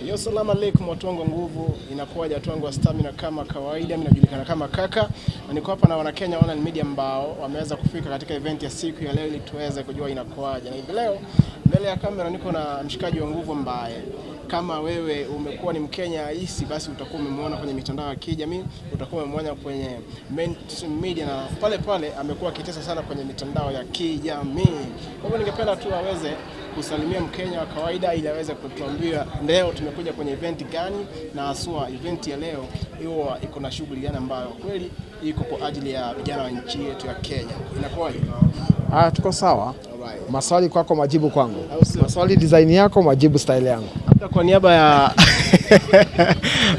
Yo, salamu alaikum watu wangu wa nguvu, inakuwaje watu wangu wa stamina kama kawaida, mimi najulikana kama Kaka. Na niko hapa na wana Kenya online media ambao wameweza kufika katika event ya siku ya leo ili tuweze kujua inakuwaje. Na hivi leo mbele ya kamera niko na mshikaji wa nguvu ambaye kama wewe umekuwa ni Mkenya halisi basi utakuwa umemwona kwenye mitandao ya kijamii, utakuwa umemwona kwenye mainstream media na pale amekuwa akitesa sana kwenye mitandao ya kijamii. Kwa hivyo ningependa tu aweze kusalimia Mkenya wa kawaida ili aweze kutuambia leo tumekuja kwenye event gani na haswa event ya leo hiyo iko na shughuli gani ambayo kweli iko kwa ajili ya vijana wa nchi yetu ya Kenya. Inakuwaje? Tuko sawa. Alright. Maswali kwako, majibu kwangu. Maswali design yako, majibu style yangu. Labda kwa niaba ya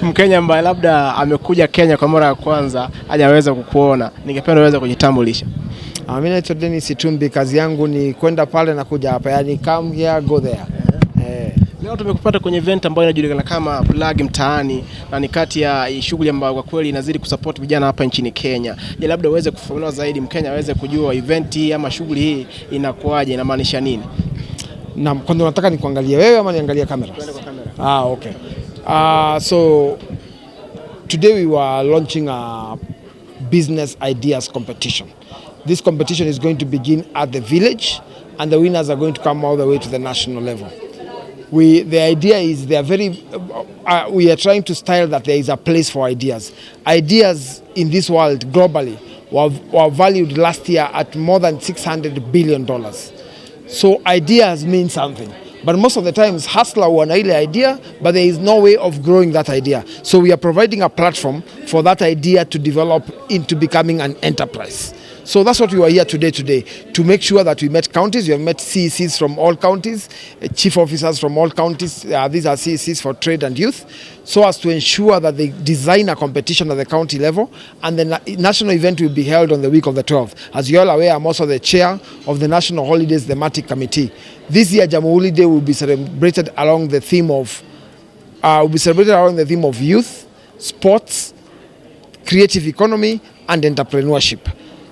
Mkenya ambaye labda amekuja Kenya kwa mara ya kwanza hajaweza kukuona, ningependa uweze kujitambulisha. Mimi naitwa Dennis Itumbi, kazi yangu ni kwenda pale na kuja hapa, yani come here go there. Leo tumekupata kwenye event ambayo inajulikana kama Plug Mtaani na ni kati ya shughuli ambayo kwa kweli inazidi kusupport vijana hapa nchini Kenya. Je, labda uweze kufafanua zaidi Mkenya aweze kujua event hii ama shughuli hii inakuaje, inamaanisha nini? Naam, kwanza unataka nikuangalie wewe ama niangalie kamera? Twende kwa kamera. Okay. So today we were launching a business ideas competition. This competition is going to begin at the village and the winners are going to come all the way to the national level. The idea is we are trying to style that there is a place for ideas. Ideas in this world globally were valued last year at more than $600 billion. So ideas mean something. But most of the times, hustler want an idea, but there is no way of growing that idea. So we are providing a platform for that idea to develop into becoming an enterprise. So that's what we are here today, to make sure that we met counties. We have met CECs from all counties, chief officers from all counties. These are CECs for trade and youth, so as to ensure that they design a competition at the county level, and the national event will be held on the week of the 12th. As you all aware, I'm also the chair of the National Holidays Thematic Committee. This year, Jamhuri Day will be celebrated along the theme of youth, sports, creative economy, and entrepreneurship.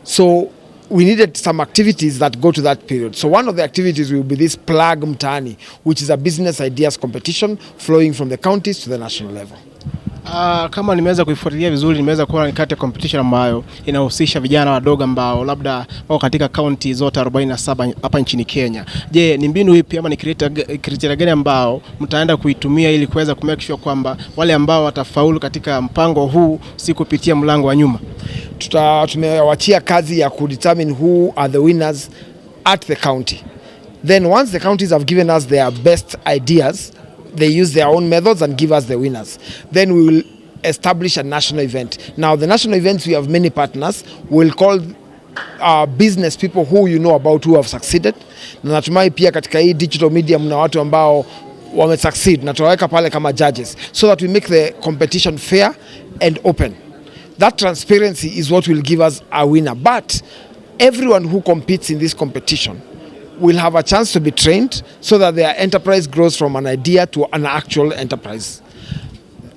So we needed some activities that go to that period. So one of the activities will be this Plug Mtaani, which is a business ideas competition flowing from the counties to the national level. Kama nimeweza kuifuatilia vizuri, nimeweza kuona ni kati ya competition ambayo inahusisha vijana wadogo ambao labda wako katika county zote 47 hapa nchini Kenya. Je, ni mbinu ipi ama ni criteria gani ambao mtaenda kuitumia ili kuweza kumake sure kwamba wale ambao watafaulu katika mpango huu si kupitia mlango wa nyuma? Tumewachia kazi ya kudetermine who are the winners at the county. Then once the counties have given us their best ideas, they use their own methods and give us the winners. Then we will establish a national event. Now the national events, we have many partners. We'll call business people who you know about who have succeeded. Na natumai pia katika hii digital media mna watu ambao wame succeed na tutaweka pale kama judges, so that we make the competition fair and open. That transparency is what will give us a winner. But everyone who competes in this competition will have a chance to be trained so that their enterprise grows from an idea to an actual enterprise.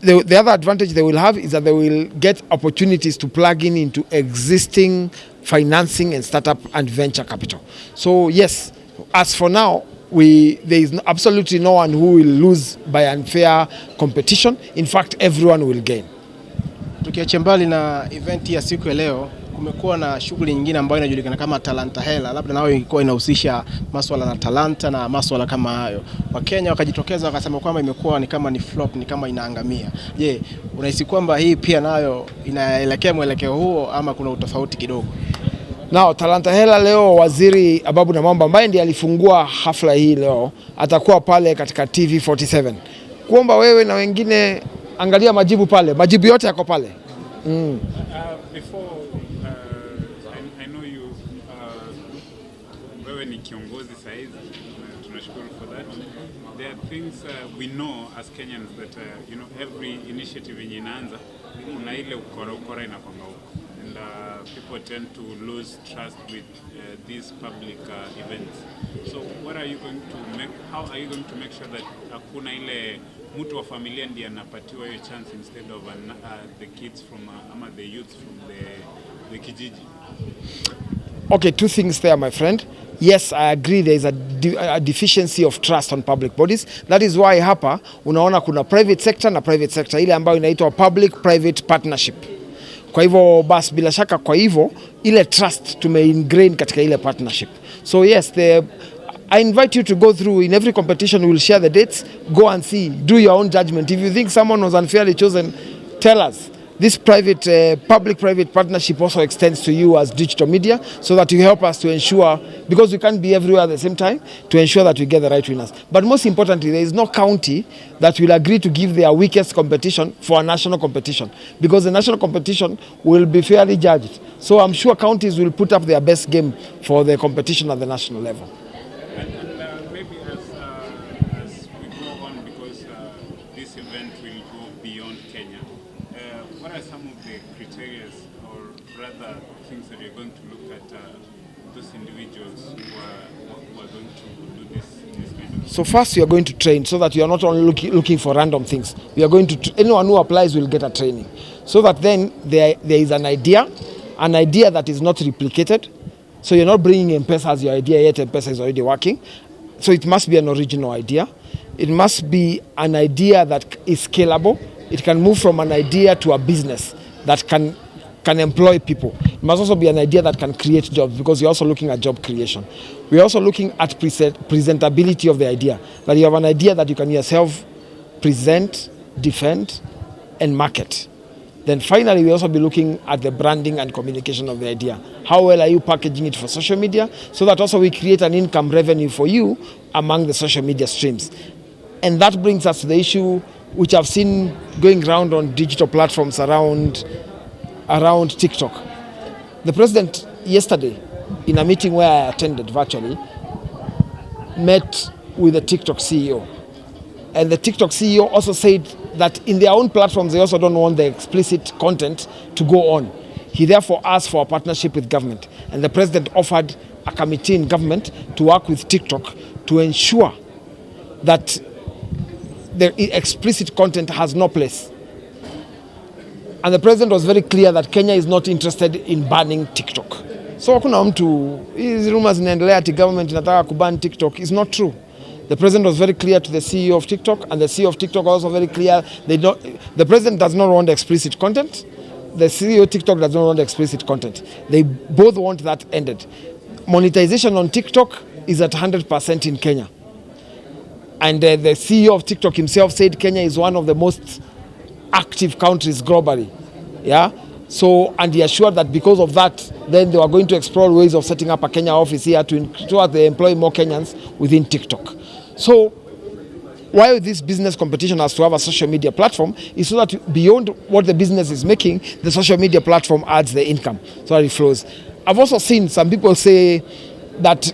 The other advantage they will have is that they will get opportunities to plug into existing financing and startup and venture capital. So yes, as for now, there is absolutely no one who will lose by unfair competition. In fact, everyone will gain. Tukiacha mbali na event ya siku ya leo, kumekuwa na shughuli nyingine ambayo inajulikana kama talanta hela. Labda nao ilikuwa inahusisha masuala na talanta na masuala kama hayo. Wakenya wakajitokeza wakasema kwamba imekuwa ni kama ni flop, ni kama inaangamia. Je, unahisi kwamba hii pia nayo inaelekea mwelekeo huo ama kuna utofauti kidogo? Now talanta hela leo, waziri Ababu na Mwamba ambaye ndiye alifungua hafla hii leo atakuwa pale katika TV47. Kuomba wewe na wengine angalia majibu pale. Majibu yote yako pale. Before I know you wewe ni kiongozi saizi, tunashukuru for that. There are things we know as Kenyans that every initiative yenye inaanza kuna ile ukora inakwanga huko, and people tend to lose trust with these public events. So what are you going to how are you going to make sure that hakuna ile mtu wa familia ndiye anapatiwa hiyo chance instead of the kids from ama the youth from the kijiji? Okay, two things there, my friend. Yes, I agree there is a deficiency of trust on public bodies. That is why hapa unaona kuna private sector na private sector, ile ambayo inaitwa public private partnership. Kwa hivyo basi bila shaka, kwa hivyo ile trust tumeingrain katika ile partnership. So yes, I invite you to go through in every competition. We will share the dates. Go and see, do your own judgment. If you think someone was unfairly chosen, tell us. This public-private partnership also extends to you as digital media, so that you help us to ensure, because we can't be everywhere at the same time, to ensure that we get the right winners. But most importantly, there is no county that will agree to give their weakest competition for a national competition, because the national competition will be fairly judged. So I'm sure counties will put up their best game for the competition at the national level. And maybe as we go on, because this event will go beyond Kenya, what are some of the criteria or rather things that you're going to look at those individuals who are going to do this kind of? So first we are going to train, so that you are not only looking for random things. We are going to, anyone who applies will get a training, so that then there is an idea that is not replicated. So you're not bringing M-Pesa as your idea, yet M-Pesa is already working. So it must be an original idea. It must be an idea that is scalable. It can move from an idea to a business that can employ people. It must also be an idea that can create jobs, because you're also looking at job creation. We're also looking at presentability of the idea, that you have an idea that you can yourself present, defend, and market. Then finally, we also be looking at the branding and communication of the idea. How well are you packaging it for social media, so that also we create an income revenue for you among the social media streams. And that brings us to the issue which I've seen going around on digital platforms around TikTok. The president yesterday, in a meeting where I attended virtually, met with the TikTok CEO. And the TikTok CEO also said that in their own platforms, they also don't want the explicit content to go on. He therefore asked for a partnership with government. And the president offered a committee in government to work with TikTok to ensure that the explicit content has no place. And the president was very clear that Kenya is not interested in banning TikTok. So hakuna mtu, hizi rumors zinaendelea ati government inataka kuban TikTok. Is not true. The president was very clear to the CEO of TikTok, and the CEO of TikTok was also very clear. The president does not want explicit content. The CEO of TikTok does not want explicit content. They both want that ended. Monetization on TikTok is at 100% in Kenya. And the CEO of TikTok himself said Kenya is one of the most active countries globally. Yeah. So, and he assured that because of that, then they were going to explore ways of setting up a Kenya office here to ensure they employ more Kenyans within TikTok. So, why this business competition has to have a social media platform is so that beyond what the business is making, the social media platform adds the income, so that it flows. I've also seen some people say that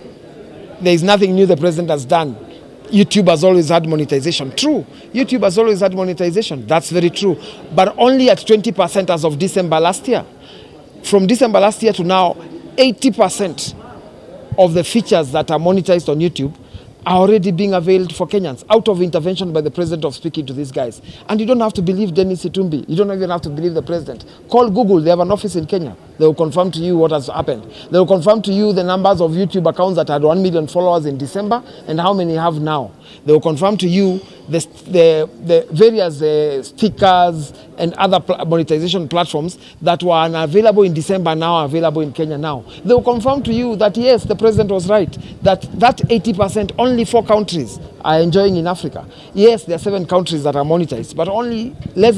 there is nothing new the president has done. YouTube has always had monetization. True. YouTube has always had monetization. That's very true. But only at 20% as of December last year. From December last year to now, 80% of the features that are monetized on YouTube are already being availed for Kenyans out of intervention by the president of speaking to these guys. And you don't have to believe Dennis Itumbi. You don't even have to believe the president. Call Google. They have an office in Kenya. They will confirm to you what has happened. They will confirm to you the numbers of YouTube accounts that had 1 million followers in December and how many have now. They will confirm to you the various stickers and other monetization platforms that were unavailable in December now are available in Kenya now. They will confirm to you that yes, the president was right, that 80%, only 4 countries are enjoying in Africa. Yes, there are 7 countries that are monetized, but only less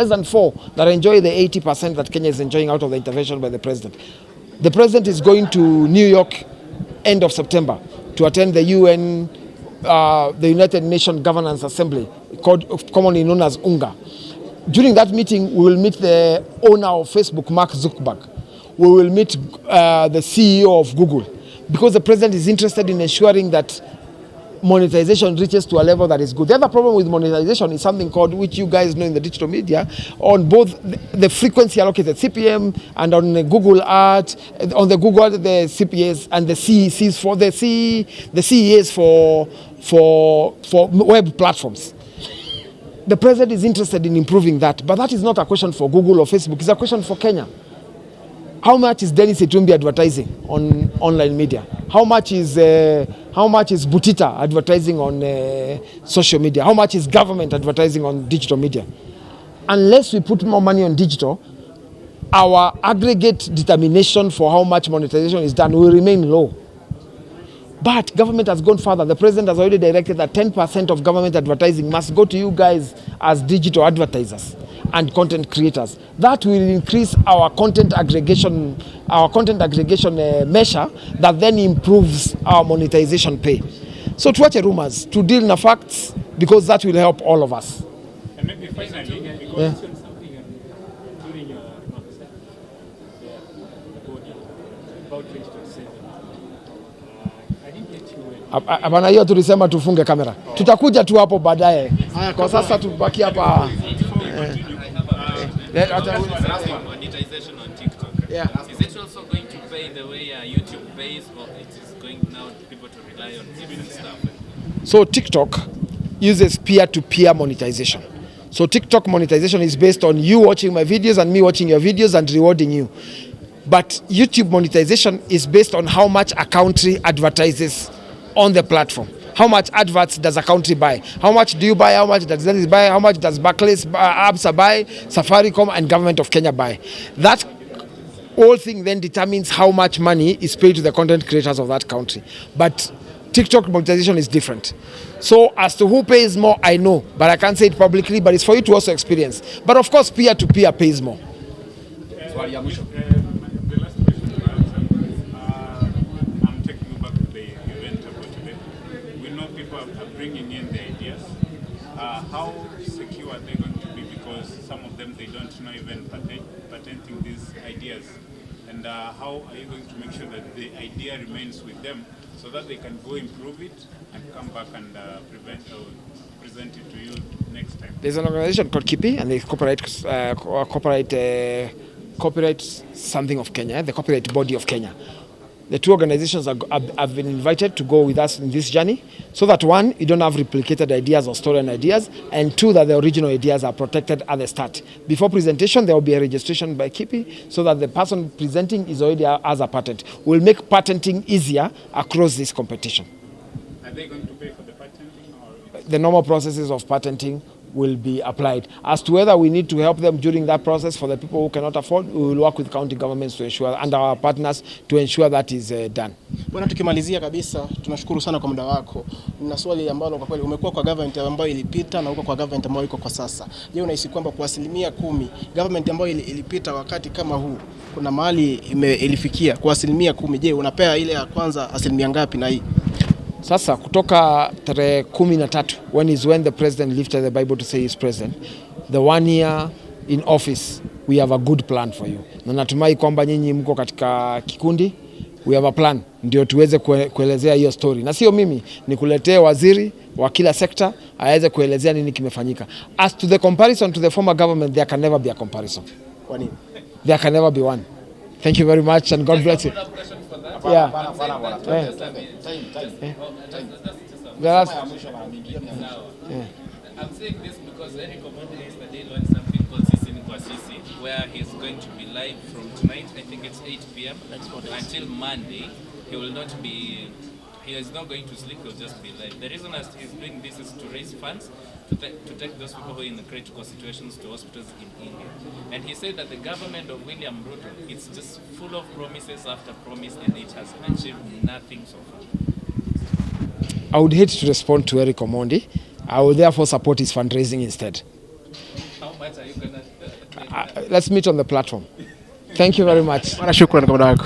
than 4 that enjoy the 80% that Kenya is enjoying out of the intervention by the president. The president is going to New York end of September to attend the UN, the United Nations Governance Assembly, commonly known as UNGA. During that meeting, we will meet the owner of Facebook, Mark Zuckerberg. We will meet the CEO of Google, because the president is interested in ensuring that monetization reaches to a level that is good. The other problem with monetization is something called, which you guys know in the digital media, on both the frequency allocated CPM and on the Google Art, on the Google the CPAs and the CECs for the CEAs for web platforms. The president is interested in improving that, but that is not a question for Google or Facebook. It's a question for Kenya. How much is Dennis Itumbi advertising on online media? How much is Butita advertising on social media? How much is government advertising on digital media? Unless we put more money on digital, our aggregate determination for how much monetization is done will remain low. But government has gone further. The president has already directed that 10% of government advertising must go to you guys as digital advertisers and content creators. That will increase our content aggregation measure that then improves our monetization pay. So to watch rumors, to deal in the facts, because that will help all of us. And maybe finally, because Yeah. Something during your about 2027. I didn't get you. Hapana, hiyo tulisema tufunge kamera. Tutakuja tu hapo baadaye. Kwa sasa tubaki hapa. Monetization on TikTok. Yeah. Is it also going to pay the way YouTube pays, or it is going now people to rely on different stuff? So TikTok uses peer-to-peer monetization. So TikTok monetization is based on you watching my videos and me watching your videos and rewarding you. But YouTube monetization is based on how much a country advertises on the platform. How much adverts does a country buy? How much do you buy? How much does Zenith buy? How much does Barclays, Absa buy? Safaricom and government of Kenya buy? That whole thing then determines how much money is paid to the content creators of that country. But TikTok monetization is different. So as to who pays more, I know, but I can't say it publicly, but it's for you to also experience. But of course, peer-to-peer pays more. the last question to answer, I'm taking you back to the event about today. We know people are bringing in their ideas. How secure are they going to be? Because some of them, they don't know even patenting these ideas. And how are you going to make sure that the idea remains with them so that they can go improve it and come back and present it to you next time? There's an organization called KIPI, and they copyright something of Kenya, the copyright body of Kenya. The two organizations have been invited to go with us in this journey, so that one, you don't have replicated ideas or stolen ideas, and two, that the original ideas are protected at the start. Before presentation, there will be a registration by KIPI, so that the person presenting is already has a patent. We'll make patenting easier across this competition. Are they going to pay for the patenting, or? The normal processes of patenting will be applied. As to whether we need to help them during that process, for the people who cannot afford, we will work with county governments to ensure, and our partners to ensure that is done. Bwana, tukimalizia kabisa, tunashukuru sana kwa muda wako. Nina swali ambalo kwa kweli umekuwa kwa government ambayo ilipita na uko kwa government ambayo iko kwa sasa. Je, unahisi kwamba kwa 10% government ambayo ilipita wakati kama huu kuna mahali ilifikia kwa 10%, je, unapea ile ya kwanza 10% ngapi na hii? Sasa kutoka tarehe 13, when the president lifted the Bible to say he's president, the 1 year in office, we have a good plan for you. Na natumai kwamba nyinyi mko katika kikundi, we have a plan ndio tuweze kuelezea hiyo story. Na sio mimi, ni kuletee waziri wa kila sekta aweze kuelezea nini kimefanyika. As to the comparison to the former government, there can never be a comparison. Kwa nini? There can never be one. Thank you very much and God bless you. Yeah. I'm saying this because Eric Omondi yesterday launched something called Sisi ni kwa Sisi, where he's going to be live from tonight, I think it's 8 p.m. until Monday. He is not going to sleep, he'll just be live. The reason he's doing this is to raise funds to take those people who are in the critical situations to hospitals in India. And he said that the government of William Ruto, it's just full of promises after promise, and it has achieved nothing so far. I would hate to respond to Eric Omondi. I will therefore support his fundraising instead. How much are you going to... Let's meet on the platform. Thank you very much. Bwana, shukrani kwa muda wako.